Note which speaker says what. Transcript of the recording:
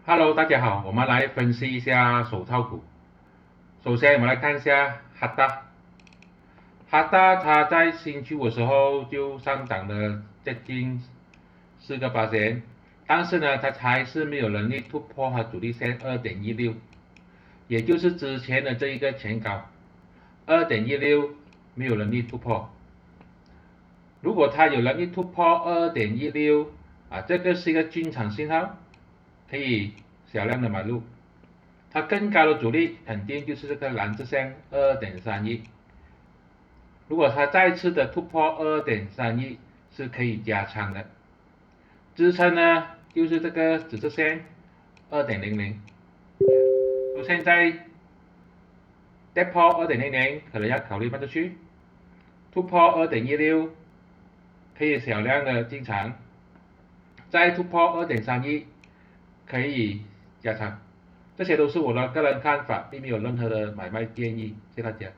Speaker 1: Hello，大家好，我们来分析一下手套股。首先，我们来看一下哈达。哈达它在新出的时候就上涨了接近4%，但是呢，它还是没有能力突破它主力线2.16，也就是之前的这一个前高2.16没有能力突破。如果它有能力突破2.16这个是一个进场信号，可以小量的买入。它更高的阻力肯定就是这个蓝字线2.31，如果它再次的突破2.31是可以加仓的。支撑呢就是这个紫色线2.00，现在跌破2.00可能要考虑卖出去，突破2.16可以小量的进场，再突破2.31可以加仓。这些都是我的个人看法，并没有任何的买卖建议，谢谢大家。